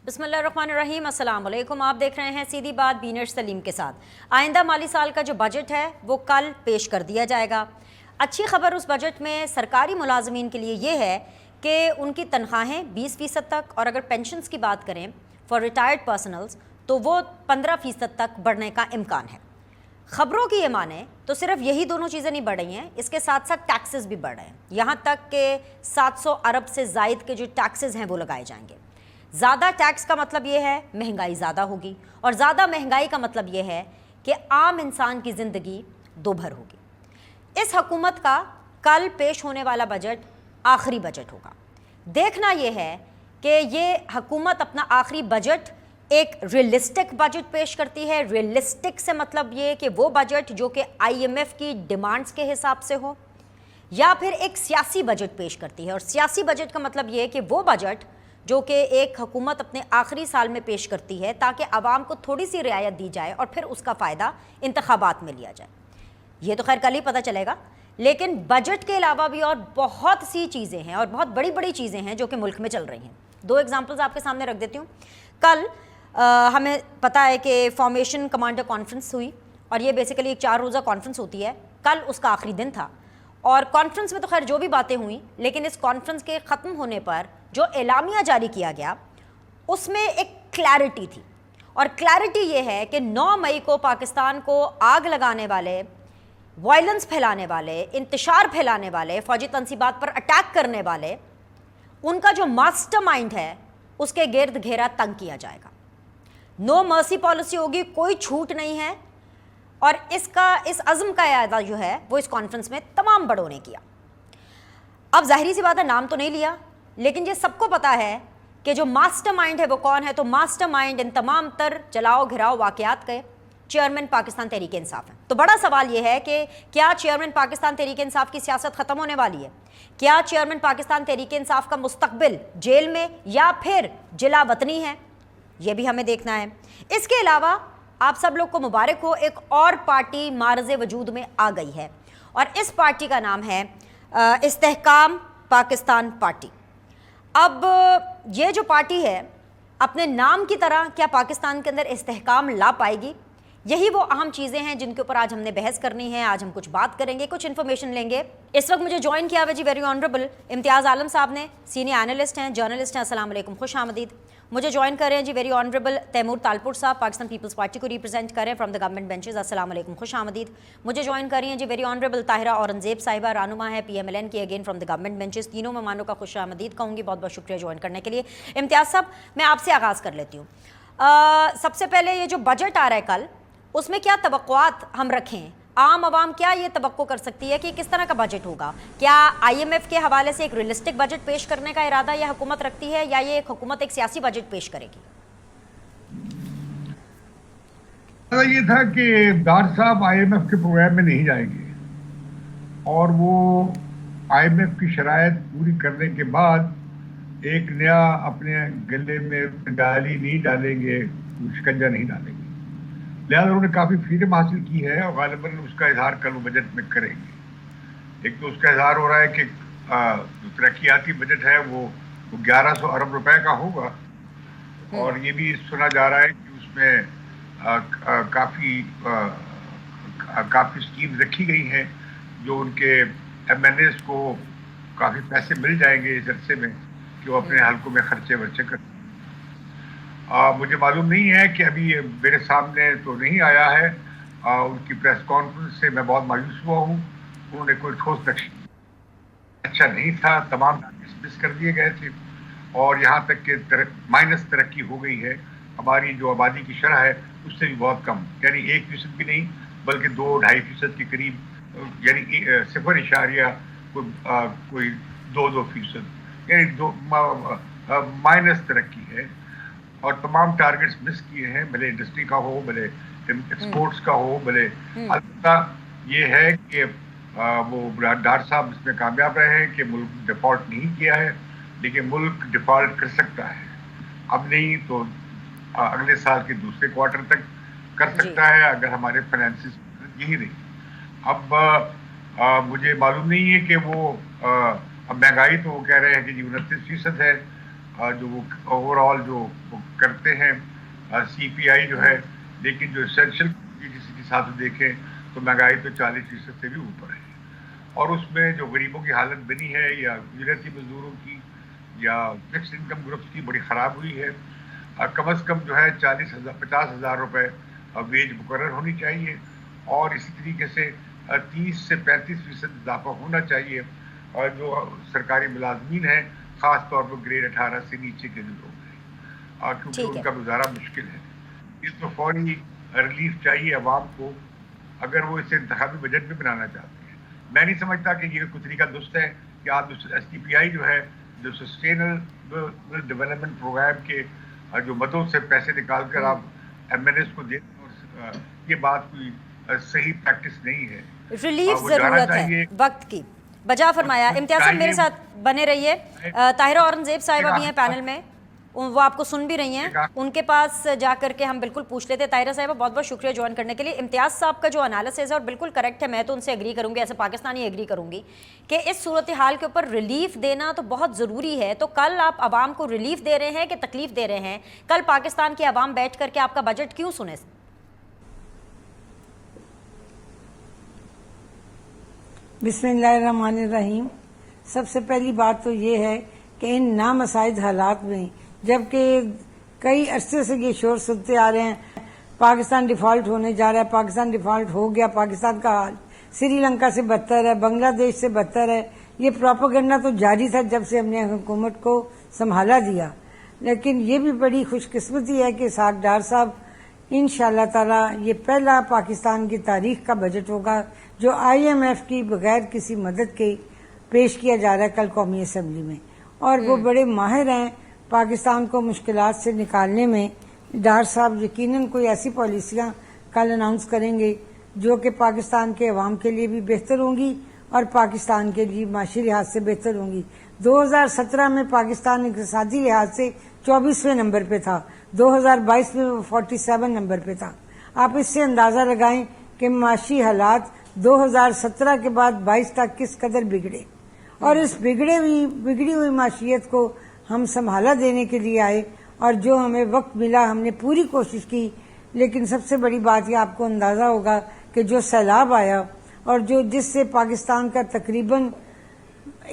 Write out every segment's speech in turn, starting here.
बिस्मिल्लाहिर्रहमानिर्रहीम, अस्सलाम वालेकुम। आप देख रहे हैं सीधी बात बीनर सलीम के साथ। आइंदा माली साल का जो बजट है वो कल पेश कर दिया जाएगा। अच्छी खबर उस बजट में सरकारी मुलाजमीन के लिए ये है कि उनकी तनख्वाहें 20% तक, और अगर पेंशन्स की बात करें फॉर रिटायर्ड पर्सनल्स तो वो 15% तक बढ़ने का इम्कान है। ख़बरों की ये माने तो सिर्फ यही दोनों चीज़ें नहीं बढ़ रही हैं, इसके साथ साथ टैक्सेस भी बढ़ रहे हैं। यहाँ तक कि 700 अरब से ज़ायद के जो टैक्सेस हैं वो लगाए जाएंगे। ज़्यादा टैक्स का मतलब ये है महंगाई ज़्यादा होगी, और ज़्यादा महंगाई का मतलब ये है कि आम इंसान की ज़िंदगी दोभर होगी। इस हुकूमत का कल पेश होने वाला बजट आखिरी बजट होगा। देखना ये है कि ये हुकूमत अपना आखिरी बजट एक रियलिस्टिक बजट पेश करती है। रियलिस्टिक से मतलब ये कि वो बजट जो कि IMF की डिमांड्स के हिसाब से हो, या फिर एक सियासी बजट पेश करती है। और सियासी बजट का मतलब ये कि वो बजट जो कि एक हुकूमत अपने आखिरी साल में पेश करती है ताकि आवाम को थोड़ी सी रियायत दी जाए और फिर उसका फ़ायदा इंतखाबात में लिया जाए। ये तो खैर कल ही पता चलेगा, लेकिन बजट के अलावा भी और बहुत सी चीज़ें हैं और बहुत बड़ी बड़ी चीज़ें हैं जो कि मुल्क में चल रही हैं। दो एग्जांपल्स आपके सामने रख देती हूँ। कल हमें पता है कि फॉर्मेशन कमांडर कॉन्फ्रेंस हुई, और ये बेसिकली एक 4 रोज़ा कॉन्फ्रेंस होती है। कल उसका आखिरी दिन था, और कॉन्फ्रेंस में तो खैर जो भी बातें हुई, लेकिन इस कॉन्फ्रेंस के ख़त्म होने पर जो एलामिया जारी किया गया उसमें एक क्लैरिटी थी, और क्लैरिटी ये है कि 9 मई को पाकिस्तान को आग लगाने वाले, वायलेंस फैलाने वाले, इंतशार फैलाने वाले, फौजी तनसीबात पर अटैक करने वाले, उनका जो मास्टरमाइंड है उसके गिर्द घेरा तंग किया जाएगा। नो मर्सी पॉलिसी होगी, कोई छूट नहीं है। और इस अज़्म का इरादा जो है वो इस कॉन्फ्रेंस में तमाम बड़ों ने किया। अब ज़ाहिरी सी बात है, नाम तो नहीं लिया, लेकिन ये सबको पता है कि जो मास्टरमाइंड है वो कौन है। तो मास्टरमाइंड इन तमाम तर जलाओ घिराओ वाक़यात के चेयरमैन पाकिस्तान तहरीक इंसाफ है। तो बड़ा सवाल ये है कि क्या चेयरमैन पाकिस्तान तहरीक इंसाफ की सियासत ख़त्म होने वाली है? क्या चेयरमैन पाकिस्तान तहरीक इंसाफ का मुस्तकबिल जेल में या फिर जिला वतनी है? ये भी हमें देखना है। इसके अलावा आप सब लोग को मुबारक हो, एक और पार्टी मारज़े वजूद में आ गई है, और इस पार्टी का नाम है इस्तेहकाम पाकिस्तान पार्टी। अब ये जो पार्टी है अपने नाम की तरह क्या पाकिस्तान के अंदर इस्तेहकाम ला पाएगी? यही वो अहम चीज़ें हैं जिनके ऊपर आज हमने बहस करनी है। आज हम कुछ बात करेंगे, कुछ इन्फॉर्मेशन लेंगे। इस वक्त मुझे ज्वाइन किया हुआ जी वेरी ऑनरेबल इम्तियाज़ आलम साहब ने, सीनियर एनालिस्ट हैं, जर्नलिस्ट हैं। अस्सलाम वालेकुम, खुश आमदीद। मुझे ज्वाइन कर रहे हैं जी वेरी ऑनरेबल तैमूर तालपुर साहब, पाकिस्तान पीपल्स पार्टी को रिप्रेजेंट कर रहे हैं फ्रॉम द गवर्नमेंट बेंचेस। अस्सलाम वालेकुम, खुश आमदीद। मुझे ज्वाइन कर रही हैं जी वेरी ऑनरेबल ताहिरा औरंगजेब साहिबा, रानुमा है PMLN की, again from the government benches. तीनों मेहमानों का खुश आमदीद कहूँगी, बहुत बहुत शुक्रिया ज्वाइन करने के लिए। इम्तियाज़ साहब, मैं आपसे आगाज़ कर लेती हूँ। सबसे पहले ये जो बजट आ रहा है कल, उसमें क्या तवक्कुआत हम रखें? आम आवाम क्या ये तवक्को कर सकती है कि किस तरह का बजट होगा? क्या IMF के हवाले से एक रियलिस्टिक बजट पेश करने का इरादा यह हुकूमत रखती है, या ये हुकूमत एक सियासी बजट पेश करेगी? ये था कि डार साहब IMF के प्रोग्राम में नहीं जाएंगे, और वो IMF की शराइत पूरी करने के बाद एक नया अपने गले में डाली नहीं डालेंगे, शिकंजा नहीं डालेंगे। लिहाजा उन्होंने काफ़ी फ्रीडम हासिल की है, और गालिबन उसका इजहार कल वो बजट में करेंगे। एक तो उसका इजहार हो रहा है कि जो तरक्याती बजट है वो 1100 अरब रुपए का होगा, और ये भी सुना जा रहा है कि उसमें काफ़ी स्कीम्स रखी गई हैं जो उनके MNAs को काफ़ी पैसे मिल जाएंगे इस अरसे में कि वो अपने हल्कों में खर्चे वर्चे कर। मुझे मालूम नहीं है कि अभी मेरे सामने तो नहीं आया है। उनकी प्रेस कॉन्फ्रेंस से मैं बहुत मायूस हुआ हूँ। उन्होंने कोई ठोस लक्ष्य अच्छा नहीं था, तमाम मिस कर दिए गए थे, और यहाँ तक कि माइनस तरक्की हो गई है। हमारी जो आबादी की शरह है उससे भी बहुत कम, यानी 1% भी नहीं बल्कि 2-2.5% के करीब, यानी 0.2 कोई 2% यानी माइनस तरक्की है। और तमाम टारगेट्स मिस किए हैं, भले इंडस्ट्री का हो, भले एक्सपोर्ट्स का हो, भले। अलबत्ता ये है कि वो डार साहब इसमें कामयाब रहे हैं कि मुल्क डिफॉल्ट नहीं किया है, लेकिन मुल्क डिफॉल्ट कर सकता है। अब नहीं तो अगले साल के दूसरे क्वार्टर तक कर सकता है अगर हमारे फाइनेंसिस यही रही। अब मुझे मालूम नहीं है कि वो अब महंगाई तो वो कह रहे हैं कि 29% है, जो वो ओवरऑल जो वो करते हैं CPI जो है, लेकिन जो एसेंशियल किसी के साथ देखें तो महंगाई तो 40% से भी ऊपर है, और उसमें जो गरीबों की हालत बनी है या गुजराती मजदूरों की या फिक्स इनकम ग्रुप्स की बड़ी ख़राब हुई है। कम अज़ कम जो है 50,000 रुपये वेज मुकर्रर होनी चाहिए, और इसी तरीके से 30 से 35% इजाफा होना चाहिए, और जो सरकारी मुलाजमीन हैं ख़ास तौर पर ग्रेड 18 से नीचे के जो लोग हैं, क्योंकि उनका गुजारा मुश्किल है। ये तो फौरी रिलीफ चाहिए अवाम को, अगर वो इसे इंतखाबी बजट में बनाना चाहते हैं। मैं नहीं समझता कि ये कोई तरीका दुरुस्त है कि आप STPI जो है, जो सस्टेनेबल डेवलपमेंट प्रोग्राम के जो मदों से पैसे निकाल कर आप MNS को दें, ये बात कोई सही प्रैक्टिस नहीं है। रिलीफ जरूरत है वक्त की, बजा फरमाया। इम्तियाज साहब मेरे साथ बने रहिए। ताहिरा औरंगजेब साहिबा भी हैं पैनल में, वो आपको सुन भी रही हैं, उनके पास जा करके हम बिल्कुल पूछ लेते हैं। ताहिरा साहिबा बहुत बहुत शुक्रिया ज्वाइन करने के लिए। इम्तियाज साहब का जो एनालिसिस है और बिल्कुल करेक्ट है, मैं तो उनसे एग्री करूंगी, ऐसे पाकिस्तानी एग्री करूंगी कि इस सूरत हाल के ऊपर रिलीफ देना तो बहुत ज़रूरी है। तो कल आप आवाम को रिलीफ दे रहे हैं कि तकलीफ दे रहे हैं? कल पाकिस्तान की आवाम बैठ करके आपका बजट क्यों सुने? बिस्मिल्लाहिर्रहमानिर्रहीम। सबसे पहली बात तो ये है कि इन नामसाइद हालात में, जबकि कई अरसे से ये शोर सुनते आ रहे हैं पाकिस्तान डिफॉल्ट होने जा रहा है, पाकिस्तान डिफॉल्ट हो गया, पाकिस्तान का हाल श्रीलंका से बदतर है, बांग्लादेश से बदतर है, ये प्रोपेगेंडा तो जारी था जब से हमने हुकूमत को संभाला दिया। लेकिन ये भी बड़ी खुशकिस्मती है कि इसहाक डार साहब इंशाअल्लाह ताला ये पहला पाकिस्तान की तारीख का बजट होगा जो IMF की बगैर किसी मदद के पेश किया जा रहा है कल कौमी असम्बली में, और वो बड़े माहिर हैं पाकिस्तान को मुश्किलात से निकालने में। डार साहब यकीनन कोई ऐसी पॉलिसियां कल अनाउंस करेंगे जो कि पाकिस्तान के अवाम के लिए भी बेहतर होंगी और पाकिस्तान के लिए माशी लिहाज से बेहतर होंगी। 2017 में पाकिस्तान इक़्तिसादी लिहाज से 24वें नंबर पे था, 2022 में वो 47 नंबर पे था। आप इससे अंदाजा लगाएं कि माशी हालात 2017 के बाद 22 तक किस कदर बिगड़े, और इस बिगड़ी हुई माशियत को हम संभाला देने के लिए आए, और जो हमें वक्त मिला हमने पूरी कोशिश की। लेकिन सबसे बड़ी बात यह आपको अंदाजा होगा कि जो सैलाब आया और जो जिससे पाकिस्तान का तकरीबन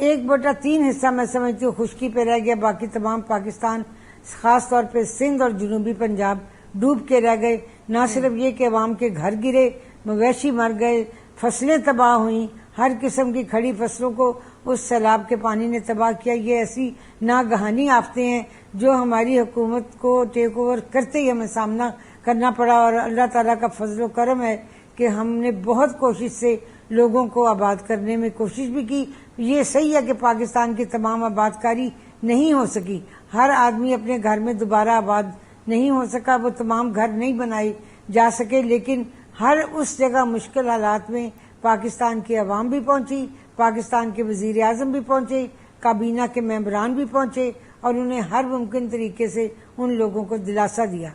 1/3 हिस्सा मैं समझती हूँ खुश्की पे रह गया, बाकी तमाम पाकिस्तान खास तौर पे सिंध और जनूबी पंजाब डूब के रह गए। न सिर्फ ये कि अवाम के घर गिरे, मवेशी मर गए, फसलें तबाह हुई, हर किस्म की खड़ी फसलों को उस सैलाब के पानी ने तबाह किया। ये ऐसी नागहानी आफतें हैं जो हमारी हुकूमत को टेक ओवर करते ही हमें सामना करना पड़ा, और अल्लाह ताला का फजल करम है कि हमने बहुत कोशिश से लोगों को आबाद करने में कोशिश भी की। ये सही है कि पाकिस्तान की तमाम आबादकारी नहीं हो सकी, हर आदमी अपने घर में दोबारा आबाद नहीं हो सका, वो तमाम घर नहीं बनाए जा सके, लेकिन हर उस जगह मुश्किल हालात में पाकिस्तान की अवाम भी पहुंची, पाकिस्तान के वजीर आजम भी पहुंचे, काबीना के मेंबरान भी पहुंचे, और उन्हें हर मुमकिन तरीके से उन लोगों को दिलासा दिया।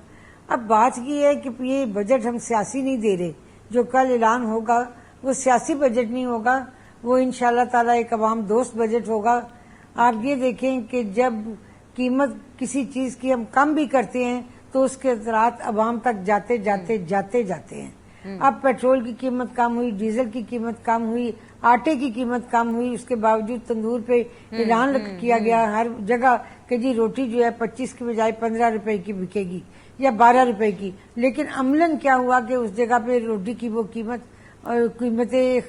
अब बात ये है कि ये बजट हम सियासी नहीं दे रहे, जो कल ऐलान होगा वो सियासी बजट नहीं होगा, वो इंशाअल्लाह ताला एक अवाम दोस्त बजट होगा। आप ये देखें कि जब कीमत किसी चीज की हम कम भी करते हैं तो उसके असरात अवाम तक जाते जाते हैं। अब पेट्रोल की कीमत कम हुई, डीजल की कीमत कम हुई, आटे की कीमत कम हुई, उसके बावजूद तंदूर पे ऐलान किया गया हर जगह कि जी रोटी जो है 25 की बजाय 15 रुपए की बिकेगी या 12 रुपए की। लेकिन अमलन क्या हुआ कि उस जगह पे रोटी की वो कीमतें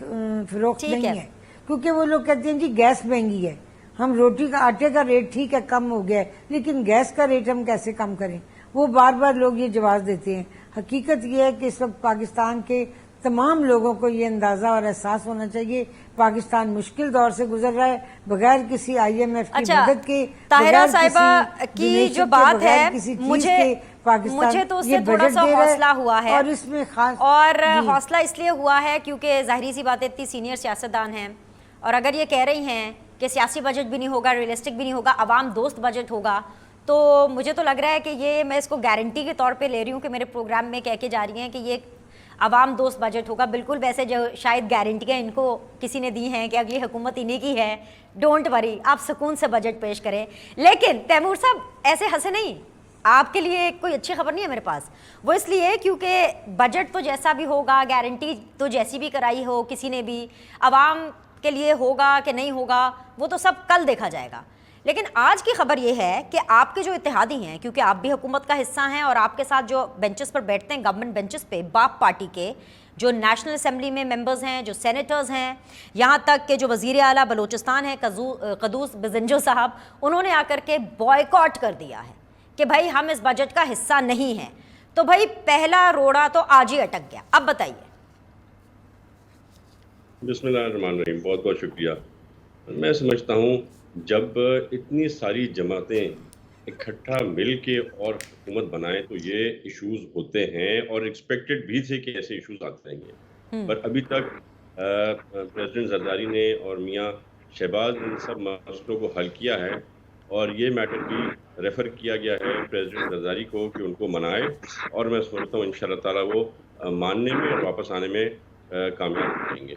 फरोख्त नहीं है, क्योंकि वो लोग कहते हैं जी गैस महंगी है, हम रोटी का आटे का रेट ठीक है कम हो गया है, लेकिन गैस का रेट हम कैसे कम करें। वो बार बार लोग ये जवाब देते हैं। हकीकत ये है कि इस वक्त पाकिस्तान के तमाम लोगों को ये अंदाजा और एहसास होना चाहिए पाकिस्तान मुश्किल दौर से गुजर रहा है, बगैर किसी IMF की मदद के। ताहिरा साहिबा की जो बात है, मुझे तो उससे थोड़ा सा हौसला हुआ है, और इसमें खास और हौसला इसलिए हुआ है क्योंकि जाहिर सी बात है इतनी सीनियर सियासतदान हैं, और अगर ये कह रही हैं कि सियासी बजट भी नहीं होगा, रियलिस्टिक भी नहीं होगा, आवाम दोस्त बजट होगा, तो मुझे तो लग रहा है कि ये मैं इसको गारंटी के तौर पे ले रही हूँ कि मेरे प्रोग्राम में कह के जा रही हैं कि ये عوام دوست بجٹ ہوگا, بالکل ویسے جو شاید گارنٹیاں ان کو کسی نے دی ہیں کہ اگلی حکومت انہیں کی ہے, ڈونٹ وری, آپ سکون سے بجٹ پیش کریں. لیکن تیمور صاحب ایسے ہنسے نہیں, آپ کے لیے کوئی اچھی خبر نہیں ہے میرے پاس. وہ اس لیے کیونکہ بجٹ تو جیسا بھی ہوگا, گارنٹی تو جیسی بھی کرائی ہو کسی نے بھی, عوام کے لیے ہوگا کہ نہیں ہوگا وہ تو سب کل دیکھا جائے گا. لیکن آج کی خبر یہ ہے کہ آپ کے جو اتحادی ہیں, کیونکہ آپ بھی حکومت کا حصہ ہیں اور آپ کے ساتھ جو بینچز پر بیٹھتے ہیں, گورنمنٹ بینچز پہ, باپ پارٹی کے جو نیشنل اسمبلی میں ممبرز ہیں, جو سینیٹرز ہیں, یہاں تک کہ جو وزیر اعلیٰ بلوچستان ہیں قدوس بزنجو صاحب, انہوں نے آ کر کے بائیکاٹ کر دیا ہے کہ بھائی ہم اس بجٹ کا حصہ نہیں ہیں. تو بھائی پہلا روڑا تو آج ہی اٹک گیا. اب بتائیے. بسم اللہ الرحمن الرحیم. بہت بہت شکریہ. میں سمجھتا ہوں جب اتنی ساری جماعتیں اکٹھا مل کے اور حکومت بنائیں تو یہ ایشوز ہوتے ہیں, اور ایکسپیکٹڈ بھی تھے کہ ایسے ایشوز آتے رہیں گے. پر ابھی تک پریزیڈنٹ زرداری نے اور میاں شہباز ان سب مسئلوں کو حل کیا ہے, اور یہ میٹر بھی ریفر کیا گیا ہے پریزیڈنٹ زرداری کو کہ ان کو منائے, اور میں سمجھتا ہوں انشاءاللہ تعالیٰ وہ ماننے میں اور واپس آنے میں کامیاب ہو جائیں گے.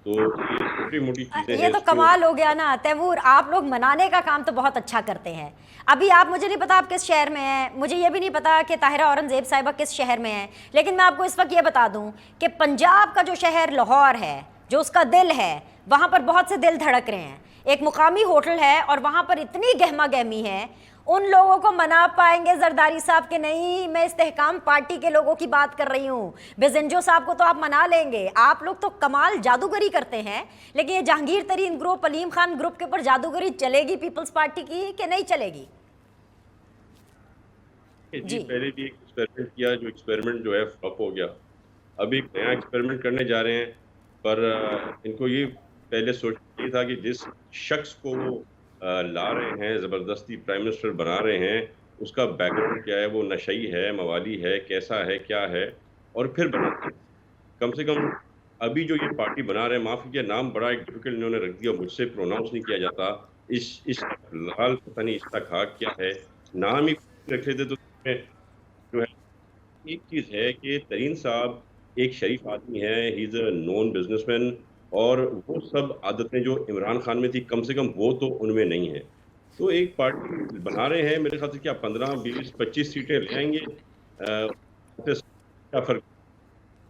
تو یہ چھوٹی موٹی چیزیں ہیں. یہ تو کمال ہو گیا نا تیمور, آپ لوگ منانے کا کام تو بہت اچھا کرتے ہیں. ابھی آپ, مجھے نہیں پتا آپ کس شہر میں ہیں, مجھے یہ بھی نہیں پتا کہ طاہرہ اورنگزیب صاحبہ کس شہر میں ہیں, لیکن میں آپ کو اس وقت یہ بتا دوں کہ پنجاب کا جو شہر لاہور ہے, جو اس کا دل ہے, وہاں پر بہت سے دل دھڑک رہے ہیں. ایک مقامی ہوٹل ہے اور وہاں پر اتنی گہما گہمی ہے, ان لوگوں کو منا پائیں گے زرداری صاحب کہ نہیں؟ میں استحکام پارٹی کے لوگوں کی بات کر رہی ہوں. بزنجو صاحب کو تو آپ منا لیں گے. آپ لوگ تو کمال جادوگری کرتے ہیں, لیکن یہ جہانگیر ترین گروپ, علیم خان گروپ کے اوپر جادوگری چلے گی پیپلز پارٹی کی کہ نہیں چلے گی؟ جی پہلے بھی ایک ایکسپیریمنٹ کیا, جو ایکسپیریمنٹ جو ہے فلپ ہو گیا. اب ایک نیا ایکسپیریمنٹ کرنے جا رہے ہیں, پر ان کو یہ پہلے سوچنا یہ تھا کہ جس شخص کو وہ لا رہے ہیں, زبردستی پرائم منسٹر بنا رہے ہیں, اس کا بیک گراؤنڈ کیا ہے, وہ نشئی ہے, موالی ہے, کیسا ہے, کیا ہے, اور پھر بناتے ہیں. کم سے کم ابھی جو یہ پارٹی بنا رہے ہیں, معاف کیا نام بڑا ایک ڈیفیکلٹ انہوں نے رکھ دیا, مجھ سے پروناؤنس نہیں کیا جاتا. اس لال پتہ نہیں اشتخاق کیا ہے, نام ہی رکھ لیتے. تو جو ہے ایک چیز ہے کہ ترین صاحب ایک شریف آدمی ہے, ہی از اے نون بزنس مین, اور وہ سب عادتیں جو عمران خان میں تھی کم سے کم وہ تو ان میں نہیں ہیں. تو ایک پارٹی بنا رہے ہیں, میرے خیال سے کیا 15 20 25 سیٹیں لے آئیں گے, کیا فرق.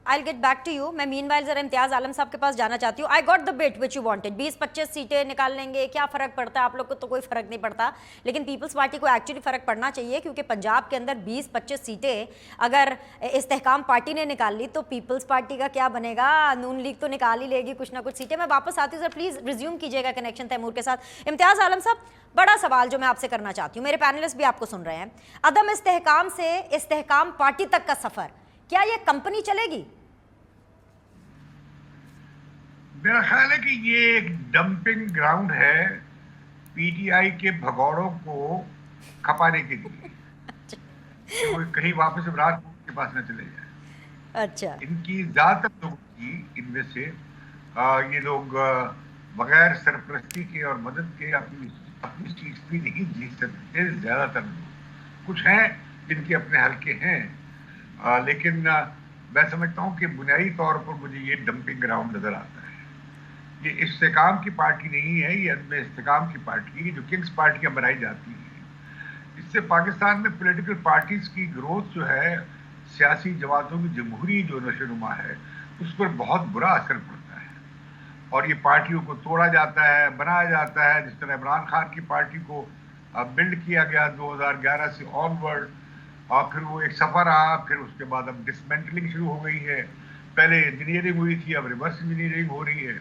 I'll get back to you. میں مین وائل ذرا امتیاز عالم صاحب کے پاس جانا چاہتی ہوں. I got the bit which you wanted. 20-25 سیٹیں نکال لیں گے, کیا فرق پڑتا ہے؟ آپ لوگ کو تو کوئی فرق نہیں پڑتا, لیکن پیپلز پارٹی کو ایکچولی فرق پڑنا چاہیے, کیونکہ پنجاب کے اندر 20-25 سیٹیں اگر استحکام پارٹی نے نکال لی تو پیپلز پارٹی کا کیا بنے گا؟ نون لیگ تو نکال ہی لے گی کچھ نہ کچھ سیٹیں. میں واپس آتی ہوں سر, پلیز ریزیوم کیجیے گا کنیکشن تیمور کے ساتھ. امتیاز عالم صاحب, بڑا سوال جو میں آپ سے کرنا چاہتی ہوں, میرے پینلسٹ بھی آپ کو سن رہے ہیں. عدم استحکام سے استحکام پارٹی تک کا سفر, کیا یہ کمپنی چلے گی؟ میرا خیال ہے کہ یہ ایک ڈمپنگ گراؤنڈ ہے پی ٹی آئی کے بھگوڑوں کو کھپانے کے لیے, وہ کہیں واپس عمران کے پاس نہ چلے جائیں. اچھا, ان کی زیادہ تر لوگوں کی, ان میں سے یہ لوگ بغیر سرپرستی کے اور مدد کے اپنی سیٹ بھی نہیں جیت سکتے. زیادہ تر لوگ, کچھ ہیں جن کے اپنے حلقے ہیں, لیکن میں سمجھتا ہوں کہ بنیادی طور پر مجھے یہ ڈمپنگ گراؤنڈ نظر آتا ہے. یہ استحکام کی پارٹی نہیں ہے, یہ عدم استحکام کی پارٹی ہے جو کنگز پارٹیاں بنائی جاتی ہیں. اس سے پاکستان میں پولیٹیکل پارٹیز کی گروتھ جو ہے, سیاسی جماعتوں کی جمہوری جو نشو و نما ہے, اس پر بہت برا اثر پڑتا ہے, اور یہ پارٹیوں کو توڑا جاتا ہے, بنایا جاتا ہے. جس طرح عمران خان کی پارٹی کو بلڈ کیا گیا 2011 سے آن ورڈ, اور پھر وہ ایک سفر رہا, پھر اس کے بعد اب ڈسمینٹلنگ شروع ہو گئی ہے. پہلے انجینئرنگ ہوئی تھی, اب ریورس انجینئرنگ ہو رہی ہے.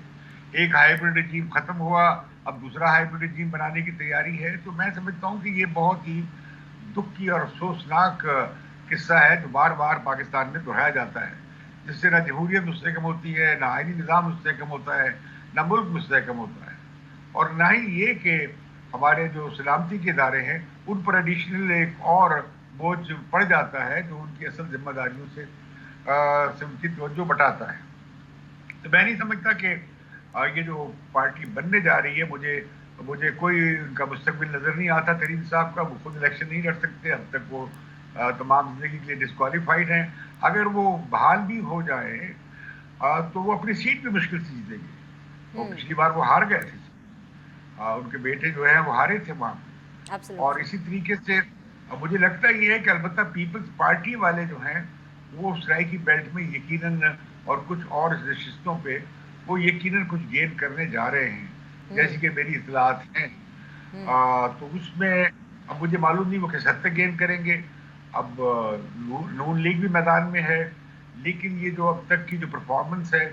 ایک ہائیبرڈ رجیم ختم ہوا, اب دوسرا ہائیبرڈ رجیم بنانے کی تیاری ہے. تو میں سمجھتا ہوں کہ یہ بہت ہی دکھ کی اور افسوسناک قصہ ہے جو بار بار پاکستان میں دہرایا جاتا ہے, جس سے نہ جمہوریت مستحکم ہوتی ہے, نہ آئینی نظام مستحکم ہوتا ہے, نہ ملک مستحکم ہوتا ہے, اور نہ ہی یہ کہ ہمارے جو سلامتی کے ادارے ہیں ان پر ایڈیشنل ایک اور بوجھ پڑ جاتا ہے جو ان کی اصل ذمہ داریوں سے ان کی توجہ بٹاتا ہے. تو میں نہیں سمجھتا کہ یہ جو پارٹی بننے جا رہی ہے, مجھے کوئی ان کا مستقبل نظر نہیں آتا. ترین صاحب کا, وہ خود الیکشن نہیں لڑ سکتے, اب تک وہ तमाम जिंदगी के लिए डिस्क्वालीफाइड हैं। अगर वो बहाल भी हो जाए तो वो अपनी सीट भी मुश्किल से जीतेंगे। वो पिछली बार वो हार गए थे, उनके बेटे जो है वो हारे थे वहाँ। और इसी तरीके से मुझे लगता ये है कि अलबत्ता पीपल्स पार्टी वाले जो हैं वो सराय की बेल्ट में यकीनन और कुछ और नशिस्तों पे वो यकीनन कुछ गेन करने जा रहे हैं, जैसी कि मेरी इतलात हैं। तो उसमें अब मुझे मालूम नहीं वो किस हद तक गेन करेंगे। अब नून लीग भी मैदान में है, लेकिन ये जो अब तक की जो परफॉर्मेंस है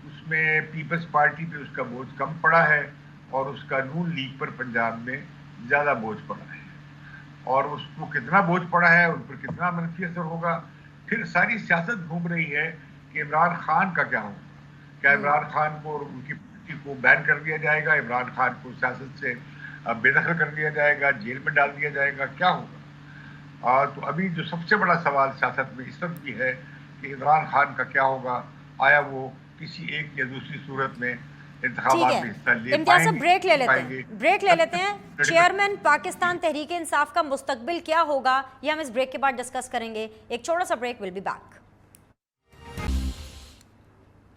उसमें पीपल्स पार्टी पे उसका बोझ कम पड़ा है और उसका नून लीग पर पंजाब में ज़्यादा बोझ पड़ा है। और उसको कितना बोझ पड़ा है, उन पर कितना मनफी असर होगा। फिर सारी सियासत घूम रही है कि इमरान खान का क्या होगा। क्या इमरान खान को और उनकी पार्टी को बैन कर दिया जाएगा, इमरान खान को सियासत से बेदखल कर दिया जाएगा, जेल में डाल दिया जाएगा, क्या होगा। तो अभी जो सबसे बड़ा सवाल सियासत में इस वक्त भी है कि इमरान खान का क्या होगा। आया वो किसी एक या दूसरी सूरत में इंतखाबात में हिस्सा ले पाएंगे? ब्रेक ले लेते हैं। चेयरमैन पाकिस्तान तहरीक इंसाफ का मुस्तकबिल क्या होगा, ये हम इस ब्रेक के बाद डिस्कस करेंगे। एक छोटा सा ब्रेक, विल बी बैक।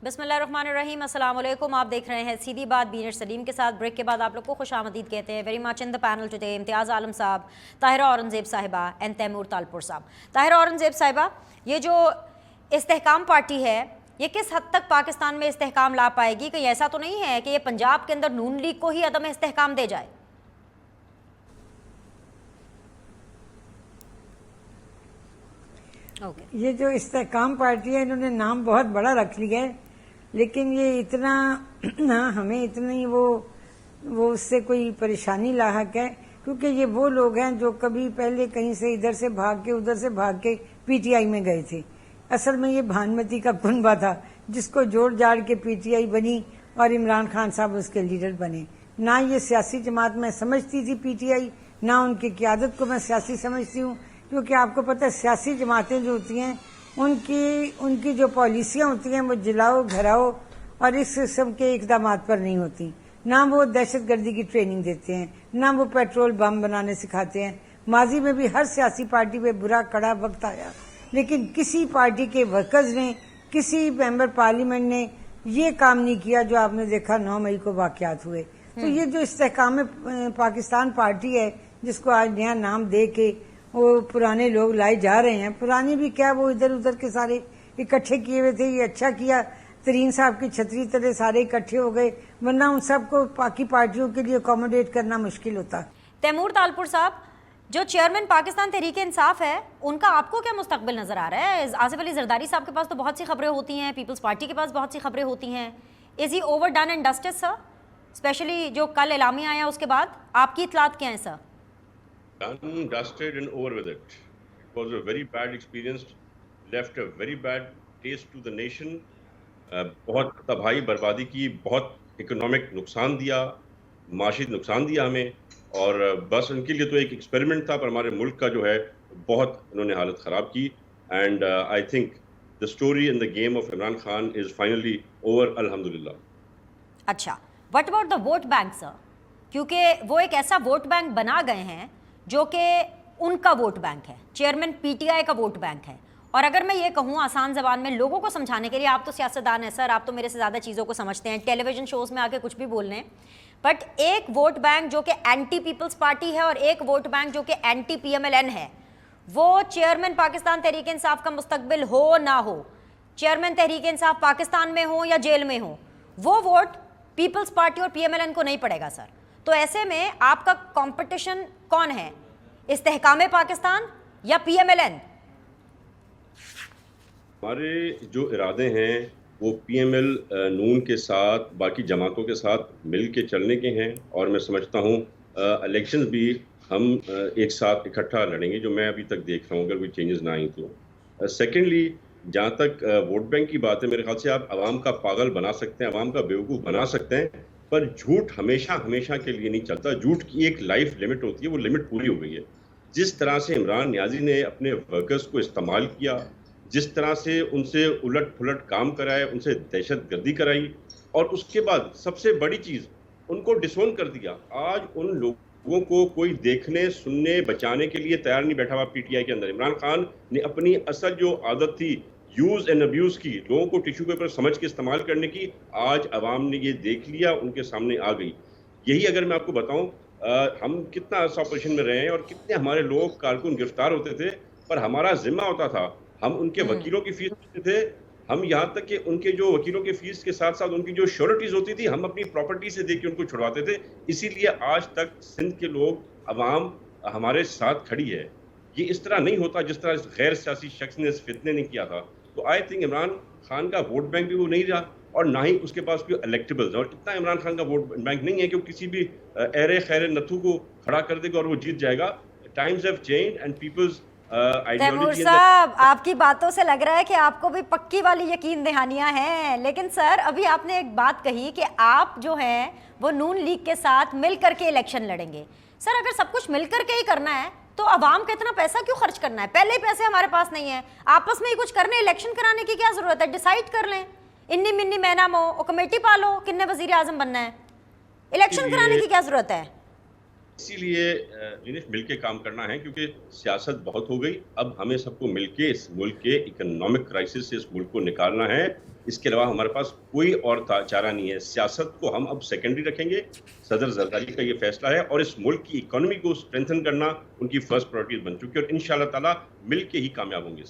बिस्मिल्लाहिर्रहमानिर्रहीम, अस्सलाम वालेकुम। आप देख रहे हैं सीधी बात बीनर सलीम के साथ। ब्रेक के बाद आप लोग को खुशामदीद कहते हैं। Very much in the panel today Imtiaz Alam साहब, ताहिरा औरंगज़ेब साहिबा एंड तैमूर तालपुर साहब। ताहिरा औरंगज़ेब साहिबा, ये जो इस्तेहकाम पार्टी है ये किस हद तक पाकिस्तान में इस्तेहकाम ला पाएगी? कहीं ऐसा तो नहीं है कि ये पंजाब के अंदर नून लीग को ही अदम इस्तेहकाम दे जाए? ये जो इस्तेहकाम पार्टी है इन्होंने नाम बहुत बड़ा रख लिया है, लेकिन ये इतना हमें इतनी वो उससे कोई परेशानी लाहक है, क्योंकि ये वो लोग हैं जो कभी पहले कहीं से इधर से भाग के उधर से भाग के पीटीआई में गए थे। असल में ये भानुमती का कुनबा था जिसको जोड़ जाड़ के पीटीआई बनी और इमरान खान साहब उसके लीडर बने। ना ये सियासी जमात में समझती थी पीटीआई, ना उनकी क़यादत को मैं सियासी समझती हूँ, क्योंकि आपको पता है सियासी जमातें जो होती हैं उनकी जो पॉलिसियाँ होती हैं वो जलाओ घराओ और इस किस्म के इकदाम पर नहीं होती। ना वो दहशतगर्दी की ट्रेनिंग देते हैं, ना वो पेट्रोल बम बनाने सिखाते हैं। माजी में भी हर सियासी पार्टी पे बुरा कड़ा वक्त आया, लेकिन किसी पार्टी के वर्कर्स ने, किसी मेंबर पार्लियामेंट ने ये काम नहीं किया जो आपने देखा 9 मई को वाकयात हुए। तो ये जो इस्तेहकाम पाकिस्तान पार्टी है जिसको आज नया नाम दे के वो पुराने लोग लाए जा रहे हैं, पुराने भी क्या वो इधर उधर के सारे इकट्ठे किए हुए थे। ये अच्छा किया तरीन साहब की छतरी तरह सारे इकट्ठे हो गए, वरना उन सबको बाकी पार्टियों के लिए अकोमोडेट करना मुश्किल होता। तैमूर तालपुर साहब, जो चेयरमैन पाकिस्तान तहरीक इंसाफ है उनका आपको क्या मुस्तकबिल नजर आ रहा है? आसिफ अली जरदारी साहब के पास तो बहुत सी खबरें होती हैं, पीपल्स पार्टी के पास बहुत सी खबरें होती हैं। Is he over done and dusted sir? Specially जो कल एलामिया आया उसके बाद आपकी इतलात क्या है sir? Done, dusted and over with it. It was a very bad experience, left a very bad taste to the nation. बहुत तबाही बर्बादी की, बहुत इकोनॉमिक नुकसान दिया, माशी नुकसान दिया हमें, और बस उनके लिए तो एक एक्सपेरिमेंट था, पर हमारे मुल्क का जो है बहुत उन्होंने हालत ख़राब की। And I think the story in the game of Imran Khan is finally over, अल्हम्दुलिल्लाह। अच्छा, what about the vote bank sir? क्योंकि वो एक ऐसा वोट बैंक बना गए हैं जो कि उनका वोट बैंक है, चेयरमैन पीटीआई का वोट बैंक है। और अगर मैं ये कहूँ आसान ज़बान में लोगों को समझाने के लिए, आप तो सियासतदान हैं सर, आप तो मेरे से ज़्यादा चीज़ों को समझते हैं, टेलीविज़न शोज़ में आके कुछ भी बोल रहे हैं, बट एक वोट बैंक जो कि एंटी पीपल्स पार्टी है और एक वोट बैंक जो कि एंटी PMLN है, वो चेयरमैन पाकिस्तान तहरीक इंसाफ का मुस्तकबिल हो ना हो, चेयरमैन तहरीक इंसाफ पाकिस्तान में हो या जेल में हो, वो वोट पीपल्स पार्टी और PMLN को नहीं पड़ेगा सर। तो ऐसे में आपका कंपटीशन कौन है, इस्तेहकाम पाकिस्तान या PMLN? हमारे जो इरादे हैं वो PML नून के साथ, बाकी जमातों के साथ मिल के चलने के हैं, और मैं समझता हूँ इलेक्शंस भी हम एक साथ इकट्ठा लड़ेंगे, जो मैं अभी तक देख रहा हूँ, अगर कोई चेंजेस ना आई तो। सेकेंडली, जहाँ तक वोट बैंक की बात है, मेरे ख्याल से आप आवाम का पागल बना सकते हैं, आवाम का बेवकूफ़ बना सकते हैं, पर झूठ हमेशा के लिए नहीं चलता। झूठ की एक लाइफ लिमिट होती है, वो लिमिट पूरी हो गई है। जिस तरह से इमरान नियाज़ी ने अपने वर्कर्स को इस्तेमाल किया, जिस तरह से उनसे उलट पुलट काम कराए, उनसे दहशत गर्दी कराई, और उसके बाद सबसे बड़ी चीज़ उनको डिसोन कर दिया। आज उन लोगों لوگوں کو کوئی دیکھنے سننے بچانے کے لیے تیار نہیں بیٹھا ہوا پی ٹی آئی کے اندر. عمران خان نے اپنی اصل جو عادت تھی یوز اینڈ ابیوز کی، لوگوں کو ٹیشو پیپر سمجھ کے استعمال کرنے کی، آج عوام نے یہ دیکھ لیا، ان کے سامنے آ گئی. یہی اگر میں آپ کو بتاؤں ہم کتنا عرصہ اپوزیشن میں رہے ہیں اور کتنے ہمارے لوگ کارکن گرفتار ہوتے تھے، پر ہمارا ذمہ ہوتا تھا، ہم ان کے وکیلوں کی فیس دیتے تھے، ہم یہاں تک کہ ان کے جو وکیلوں کی فیس کے ساتھ ساتھ ان کی جو شیورٹیز ہوتی تھی ہم اپنی پراپرٹی سے دے کے ان کو چھڑواتے تھے. اسی لیے آج تک سندھ کے لوگ عوام ہمارے ساتھ کھڑی ہے. یہ اس طرح نہیں ہوتا جس طرح اس غیر سیاسی شخص نے اس فتنے نے کیا تھا. تو آئی تھنک عمران خان کا ووٹ بینک بھی وہ نہیں رہا اور نہ ہی اس کے پاس کوئی الیکٹیبلز، اور اتنا عمران خان کا ووٹ بینک نہیں ہے کہ وہ کسی بھی ایرے خیر نتھو کو کھڑا کر دے گا اور وہ جیت جائے گا. Times have changed and peoples Taimur صاحب آپ کی باتوں سے لگ رہا ہے کہ آپ کو بھی پکی والی یقین دہانیاں ہیں، لیکن سر ابھی آپ نے ایک بات کہی کہ آپ جو ہیں وہ نون لیگ کے ساتھ مل کر کے الیکشن لڑیں گے. سر اگر سب کچھ مل کر کے ہی کرنا ہے تو عوام کا اتنا پیسہ کیوں خرچ کرنا ہے؟ پہلے ہی پیسے ہمارے پاس نہیں ہیں، آپس میں ہی کچھ کرنے، الیکشن کرانے کی کیا ضرورت ہے؟ ڈیسائیڈ کر لیں، انی منی مینا مو او کمیٹی پالو کن نے وزیر اعظم بننا ہے، الیکشن کرانے کی کیا ضرورت ہے؟ اسی لیے مل کے کام کرنا ہے کیونکہ سیاست بہت ہو گئی. اب ہمیں سب کو مل کے اس ملک کے اکنامک کرائسس سے اس ملک کو نکالنا ہے. اس کے علاوہ ہمارے پاس کوئی اور چارہ نہیں ہے. سیاست کو ہم اب سیکنڈری رکھیں گے. صدر زرداری کا یہ فیصلہ ہے اور اس ملک کی اکانومی کو اسٹرینتھن کرنا ان کی فرسٹ پرائرٹی بن چکی ہے اور انشاءاللہ تعالیٰ مل کے ہی کامیاب ہوں گے.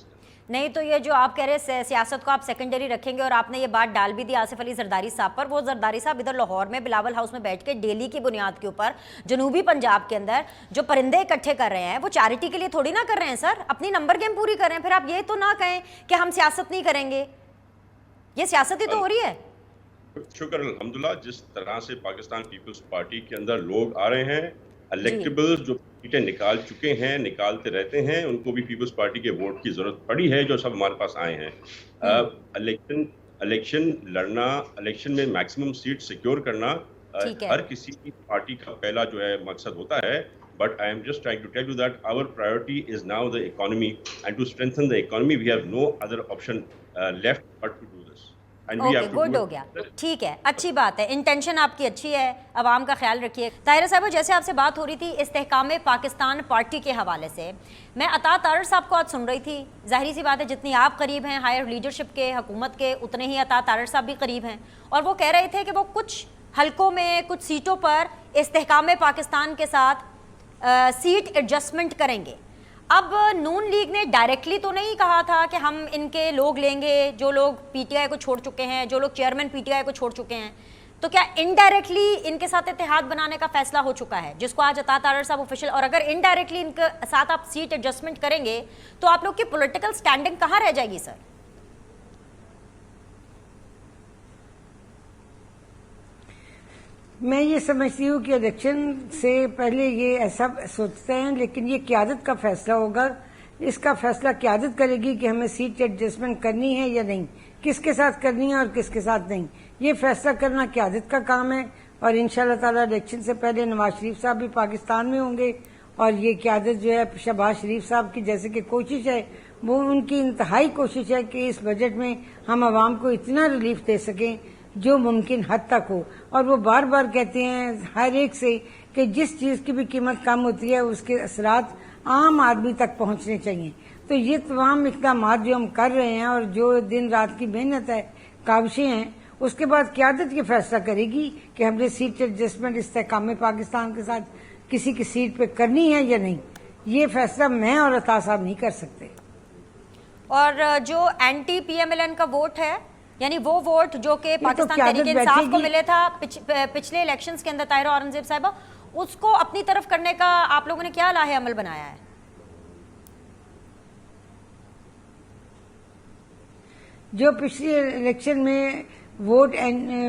نہیں تو یہ جو آپ کہہ رہے سیاست کو آپ سیکنڈری رکھیں گے، اور آپ نے یہ بات ڈال بھی دی آصف علی زرداری صاحب پر. وہ زرداری صاحب ادھر لاہور میں بلاول ہاؤس میں بیٹھ کے ڈیلی کی بنیاد کے اوپر جنوبی پنجاب کے اندر جو پرندے اکٹھے کر رہے ہیں وہ چیریٹی کے لیے تھوڑی نہ کر رہے ہیں سر، اپنی نمبر گیم پوری کر رہے ہیں. پھر آپ یہ تو نہ کہیں کہ ہم سیاست نہیں کریں گے، یہ سیاست ہی تو ہو رہی ہے. شکر الحمدللہ جس طرح سے پاکستان پیپلز پارٹی کے اندر لوگ آ رہے ہیں، الیکٹیبلز جو سیٹیں نکال چکے ہیں، نکالتے رہتے ہیں، ان کو بھی پیپلز پارٹی کے ووٹ کی ضرورت پڑی ہے جو سب ہمارے پاس آئے ہیں. الیکشن لڑنا، الیکشن میں میکسیمم سیٹ سیکیور کرنا ہر کسی کی پارٹی کا پہلا جو ہے مقصد ہوتا ہے. But I am just trying to tell you that our priority is now the economy, and to strengthen the economy we have no other option left but to do this. Okay good ہو گیا، ٹھیک ہے، اچھی بات ہے، intention آپ کی اچھی ہے، عوام کا خیال رکھیے. طاہرہ صاحب جیسے آپ سے بات ہو رہی تھی استحکام پاکستان پارٹی کے حوالے سے، میں عطا طاہر صاحب کو آج سن رہی تھی. ظاہری سی بات ہے جتنی آپ قریب ہیں ہائر لیڈرشپ کے، حکومت کے، اتنے ہی عطا طاہر صاحب بھی قریب ہیں، اور وہ کہہ رہے تھے کہ وہ کچھ حلقوں میں کچھ سیٹوں پر استحکام پاکستان کے ساتھ سیٹ ایڈجسٹمنٹ کریں گے. اب نون لیگ نے ڈائریکٹلی تو نہیں کہا تھا کہ ہم ان کے لوگ لیں گے جو لوگ پی ٹی آئی کو چھوڑ چکے ہیں، جو لوگ چیئرمین پی ٹی آئی کو چھوڑ چکے ہیں، تو کیا انڈائریکٹلی ان کے ساتھ اتحاد بنانے کا فیصلہ ہو چکا ہے جس کو آج عطا طاہر صاحب آفیشیل، اور اگر انڈائریکٹلی ان کے ساتھ آپ سیٹ ایڈجسٹمنٹ کریں گے تو آپ لوگ کی پولیٹیکل سٹینڈنگ کہاں رہ جائے گی سر؟ میں یہ سمجھتی ہوں کہ الیکشن سے پہلے یہ ایسا سوچتے ہیں، لیکن یہ قیادت کا فیصلہ ہوگا. اس کا فیصلہ قیادت کرے گی کہ ہمیں سیٹ ایڈجسٹمنٹ کرنی ہے یا نہیں، کس کے ساتھ کرنی ہے اور کس کے ساتھ نہیں. یہ فیصلہ کرنا قیادت کا کام ہے، اور انشاءاللہ تعالی الیکشن سے پہلے نواز شریف صاحب بھی پاکستان میں ہوں گے، اور یہ قیادت جو ہے شہباز شریف صاحب کی جیسے کہ کوشش ہے، وہ ان کی انتہائی کوشش ہے کہ اس بجٹ میں ہم عوام کو اتنا ریلیف دے سکیں جو ممکن حد تک ہو. اور وہ بار بار کہتے ہیں ہر ایک سے کہ جس چیز کی بھی قیمت کم ہوتی ہے اس کے اثرات عام آدمی تک پہنچنے چاہیے. تو یہ تمام اقدامات جو ہم کر رہے ہیں اور جو دن رات کی محنت ہے، کاوشیں ہیں، اس کے بعد قیادت یہ فیصلہ کرے گی کہ ہم نے سیٹ ایڈجسٹمنٹ استحکام پاکستان کے ساتھ کسی کی سیٹ پہ کرنی ہے یا نہیں. یہ فیصلہ میں اور عطا صاحب نہیں کر سکتے. اور جو anti P M L N کا ووٹ ہے، یعنی وہ ووٹ جو کہ پاکستان تحریک انصاف کو ملے تھا پچھلے الیکشنز کے اندر، طاہرہ اورنگزیب صاحبہ، اس کو اپنی طرف کرنے کا آپ لوگوں نے کیا لاہ عمل بنایا ہے؟ جو پچھلے الیکشن میں ووٹ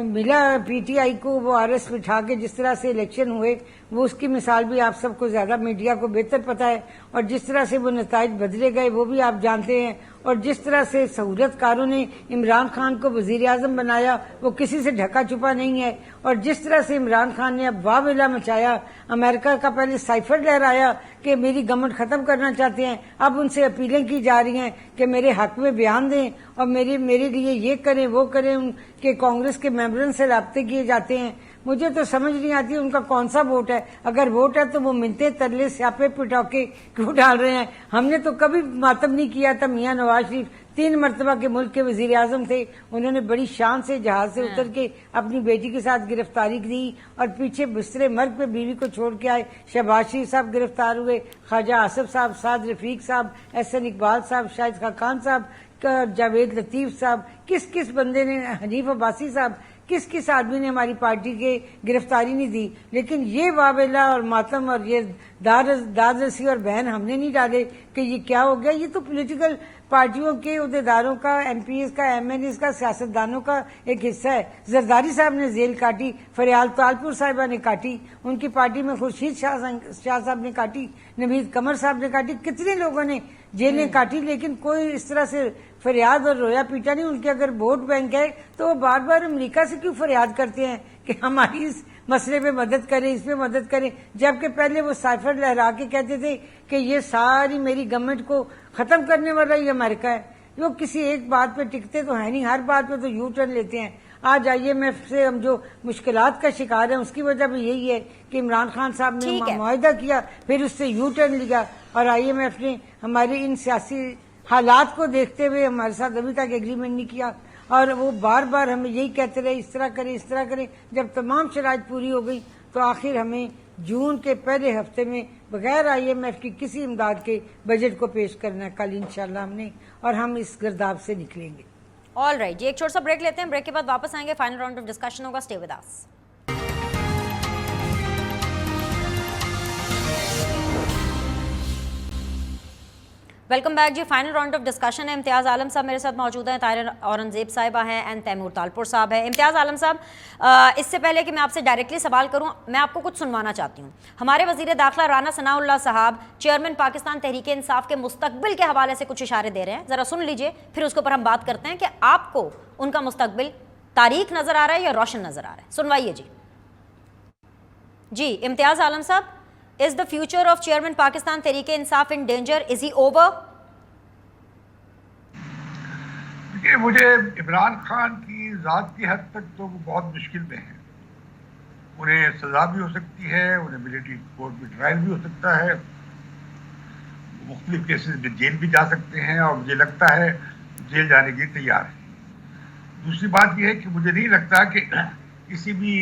ملا پی ٹی آئی کو، وہ آر ایس بٹھا کے جس طرح سے الیکشن ہوئے، وہ اس کی مثال بھی آپ سب کو زیادہ میڈیا کو بہتر پتہ ہے، اور جس طرح سے وہ نتائج بدلے گئے وہ بھی آپ جانتے ہیں. اور جس طرح سے سہولت کاروں نے عمران خان کو وزیر اعظم بنایا وہ کسی سے ڈھکا چھپا نہیں ہے. اور جس طرح سے عمران خان نے اب واویلا مچایا، امریکہ کا پہلے سائفر لہرایا کہ میری گورنمنٹ ختم کرنا چاہتے ہیں، اب ان سے اپیلیں کی جا رہی ہیں کہ میرے حق میں بیان دیں اور میرے لیے یہ کریں وہ کریں، کہ کانگریس کے ممبران سے رابطے کیے جاتے ہیں. मुझे तो समझ नहीं आती उनका कौन सा वोट है। अगर वोट है तो वो मिलते तरले स्यापे पिटौके क्यों डाल रहे हैं। हमने तो कभी मातम नहीं किया था। मियां नवाज शरीफ 3 मरतबा के मुल्क के वजीर आजम थे, उन्होंने बड़ी शान से जहाज से उतर के अपनी बेटी के साथ गिरफ्तारी दी और पीछे बिस्तरे मर्ग पे बीवी को छोड़ के आए। शहबाज शरीफ साहब गिरफ्तार हुए, ख्वाजा आसिफ साहब, साद रफीक साहब, एहसन इकबाल साहब, शाहिद खान साहब, जावेद लतीफ साहब, किस किस बंदे ने, हनीफ अब्बासी साहब, किस किस आदमी ने हमारी पार्टी के गिरफ्तारी नहीं दी। लेकिन ये वावेला और मातम और ये दाद रसी और बहन हमने नहीं डाले कि ये क्या हो गया। ये तो पॉलिटिकल पार्टियों के उहदेदारों का, एमपीएस का, एमएनएस का, सियासतदानों का एक हिस्सा है। जरदारी साहब ने जेल काटी, फरियाल तालपुर साहिबा ने काटी, उनकी पार्टी में खुर्शीद शाह साहब ने काटी, नवीद कमर साहब ने काटी, कितने लोगों ने जेलें काटी, लेकिन कोई इस तरह से फरियाद और रोया पीटा नहीं। उनके अगर वोट बैंक है तो वो बार बार अमेरिका से क्यों फरियाद करते हैं कि हमारी इस मसले पे मदद करें, इस पे मदद करें, जबकि पहले वो साइफर लहरा के कहते थे कि ये सारी मेरी गवर्नमेंट को खत्म करने वाला ही अमेरिका है। वो किसी एक बात पे टिकते तो है नहीं, हर बात पे तो यू टर्न लेते हैं। आज IMF से हम जो मुश्किलात का शिकार है उसकी वजह भी यही है कि इमरान खान साहब ने मुआहदा किया, फिर उससे यू टर्न लिया और IMF ने हमारे इन सियासी हालात को देखते हुए हमारे साथ अभी तक एग्रीमेंट नहीं किया और वो बार बार हमें यही कहते रहे इस तरह करें, इस तरह करें। जब तमाम शराइत पूरी हो गई तो आखिर हमें जून के पहले हफ्ते में बगैर IMF की किसी इमदाद के बजट को पेश करना है कल इंशाल्लाह हमने, और हम इस गर्दाब से निकलेंगे। ऑल राइट जी, एक छोटा सा ब्रेक लेते हैं, ब्रेक के बाद वापस आएंगे, फाइनल राउंड ऑफ डिस्कशन होगा, stay with us. Welcome back जी, फाइनल राउंड ऑफ डिस्कशन है। इम्तियाज़ आलम साहब मेरे साथ मौजूद हैं, ताहिर औरंगजेब साहिबा हैं एंड तैमूर तालपुर साहब है। इम्तियाज़ आलम साहब, इससे पहले कि मैं आपसे डायरेक्टली सवाल करूं, मैं आपको कुछ सुनवाना चाहती हूं। हमारे वज़ीर दाखिला राना सनाउल्लाह साहब चेयरमैन पाकिस्तान तहरीक इंसाफ के मुस्तकबिल के हवाले से कुछ इशारे दे रहे हैं, ज़रा सुन लीजिए, फिर उसके ऊपर हम बात करते हैं कि आपको उनका मुस्तकबिल तारीख नज़र आ रहा है या रोशन नज़र आ रहा है। सुनवाइए जी। जी इम्तियाज़ आलम साहब, is the future of chairman Pakistan Tehreek Insaf in danger, is he over? देखिए, मुझे इमरान खान की ज़ात की हद तक तो वो बहुत मुश्किल में है। उन्हें सज़ा भी हो सकती है, उन्हें मिलिट्री कोर्ट में ट्रायल भी हो सकता है, मुख्तलिफ केसेस में जेल भी जा सकते हैं और मुझे लगता है जेल जाने के लिए तैयार है। दूसरी बात यह है कि मुझे नहीं लगता कि किसी भी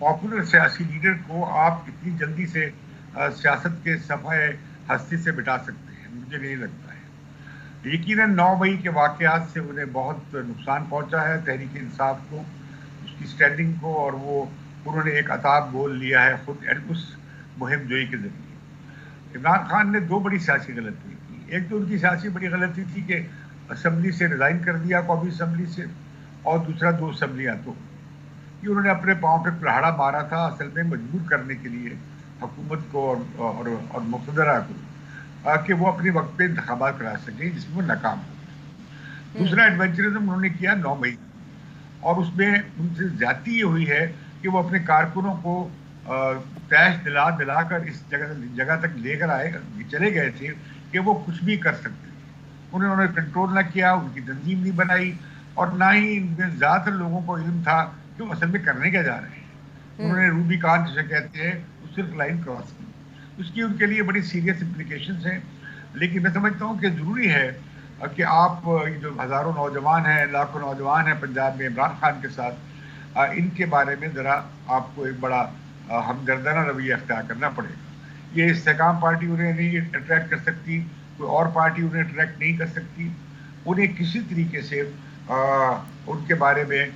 पॉपुलर सियासी लीडर को आप इतनी जल्दी से सियासत के सफ़े हस्ती से मिटा सकते हैं, मुझे नहीं लगता है। यकीनन 9 मई के वाक़यात से उन्हें बहुत नुकसान पहुंचा है तहरीक इंसाफ को, उसकी स्टैंडिंग को, और वो उन्होंने एक अताब बोल लिया है खुद उस मुहिम जोई के ज़रिए। इमरान खान ने 2 बड़ी सियासी गलती की। एक तो उनकी सियासी बड़ी गलती थी कि असम्बली से रिज़ाइन कर दिया, कौमी असम्बली से, और दूसरा 2 असम्बलियाँ तो कि उन्होंने अपने पाँव पे कुल्हाड़ा मारा था असल में मजबूर करने के लिए हुकूमत को और मुक़तदरा को कि वो अपने वक्त पे इंतखाबात करा सकें, जिसमें वो नाकाम हो। दूसरा एडवेंचरिज्म उन्होंने किया 9 मई, और उसमें उनसे ज्यादती ये हुई है कि वो अपने कारकुनों को तैश दिलाकर इस जगह तक लेकर आए, चले गए थे कि वो कुछ भी कर सकते थे। उन्होंने कंट्रोल ना किया, उनकी तंजीम नहीं बनाई, और ना ही ज़्यादातर लोगों को इल्म था कि वो असल में करने क्या जा रहे हैं। उन्होंने रूबी कान जिसे कहते हैं उस सिर्फ लाइन क्रॉस की, उसकी उनके लिए बड़ी सीरियस इम्प्लीकेशंस हैं। लेकिन मैं समझता हूँ कि ज़रूरी है कि आप जो हज़ारों नौजवान हैं, लाखों नौजवान हैं पंजाब में इमरान खान के साथ, इनके बारे में ज़रा आपको एक बड़ा हमदर्दाना रवैया अख्तियार करना पड़ेगा। ये इस्तेकाम पार्टी उन्हें नहीं अट्रैक्ट कर सकती, कोई और पार्टी उन्हें अट्रैक्ट नहीं कर सकती। उन्हें किसी तरीके से उनके बारे में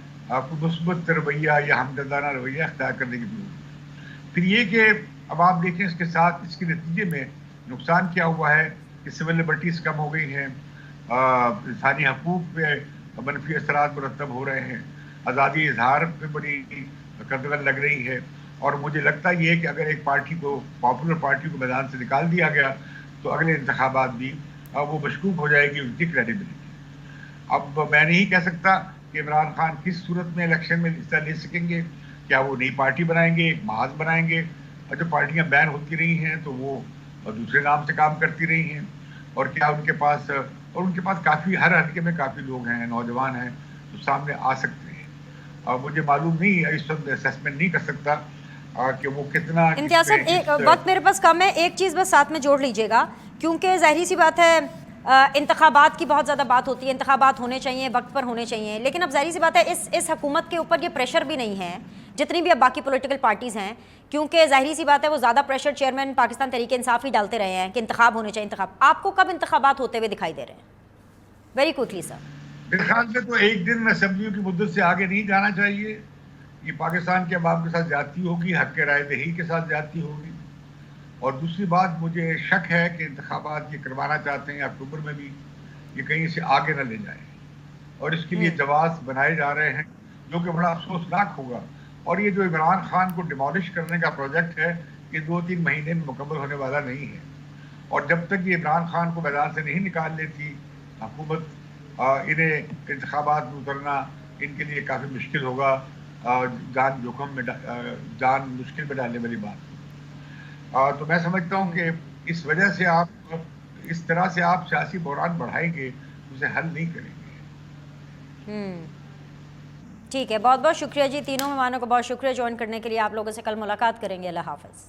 मुस्बत रवैया या हमदर्दाना रवैया अख्तियार करने की जरूरत है। फिर ये कि अब आप देखें इसके साथ इसके नतीजे में नुकसान क्या हुआ है कि सिविल लिबर्टीज़ कम हो गई हैं, इंसानी हकूक़ पे मनफी असरात मुरतब हो रहे हैं, आज़ादी इजहार पे बड़ी कदगन लग रही है। और मुझे लगता ये है कि अगर एक पार्टी को, पॉपुलर पार्टी को मैदान से निकाल दिया गया तो अगले इंतखाबात भी वो मशकूक हो जाएगी उनकी क्रेडिबिलिटी। अब मैं नहीं कह सकता कि इमरान खान किस सूरत में इलेक्शन में हिस्सा ले सकेंगे। क्या वो नई पार्टी बनाएंगे, एक महाज बनाएंगे, और जो पार्टियां बैन होती रही हैं तो वो दूसरे नाम से काम करती रही हैं, और क्या उनके पास काफ़ी हर हल्के में काफ़ी लोग हैं, नौजवान हैं, तो सामने आ सकते हैं। मुझे मालूम नहीं, इस वक्त असेसमेंट नहीं कर सकता कि वो कितना इम्तियाज साहब, एक वक्त मेरे पास कम है, एक चीज़ बस साथ में जोड़ लीजिएगा, क्योंकि ज़ाहिर सी बात है इंतखाबात की बहुत ज़्यादा बात होती है, इंतखाबात होने चाहिए, वक्त पर होने चाहिए, लेकिन अब ज़ाहिर सी बात है इस हुकूमत के ऊपर ये प्रेशर भी नहीं है जितनी भी अब बाकी पॉलिटिकल पार्टीज़ हैं, क्योंकि ज़ाहिर सी बात है वो ज़्यादा प्रेशर चेयरमैन पाकिस्तान तहरीक इंसाफ ही डालते रहे हैं कि इंतखाब होने चाहिए। इंतखाब आपको कब इंतखाबात होते हुए दिखाई दे रहे हैं? Very quickly sir. मेरे ख्याल से तो एक दिन असेंबलियों की मुद्दत से आगे नहीं जाना चाहिए। ये पाकिस्तान के अवाम के साथ ज्यादती होगी, हक के राय दही के साथ ज्यादती होगी। और दूसरी बात, मुझे शक है कि इंतखाबात ये करवाना चाहते हैं अक्टूबर में भी, ये कहीं से आगे न ले जाए और इसके लिए जवाब बनाए जा रहे हैं, जो कि बड़ा अफसोसनाक होगा। और ये जो इमरान खान को डिमोलिश करने का प्रोजेक्ट है, ये 2-3 महीने में मुकम्मल होने वाला नहीं है। और जब तक ये इमरान खान को मैदान से नहीं निकाल लेती हुकूमत, इन्हें इंतखाबात में उतरना इनके लिए काफ़ी मुश्किल होगा, जान जोखिम में जान मुश्किल में डालने वाली बात। तो मैं समझता हूँ कि इस वजह से आप इस तरह से आप सियासी बहरान बढ़ाएंगे, उसे हल नहीं करेंगे। ठीक है, बहुत बहुत शुक्रिया जी, तीनों मेहमानों को बहुत शुक्रिया ज्वाइन करने के लिए। आप लोगों से कल मुलाकात करेंगे। अल्लाह हाफ़िज़।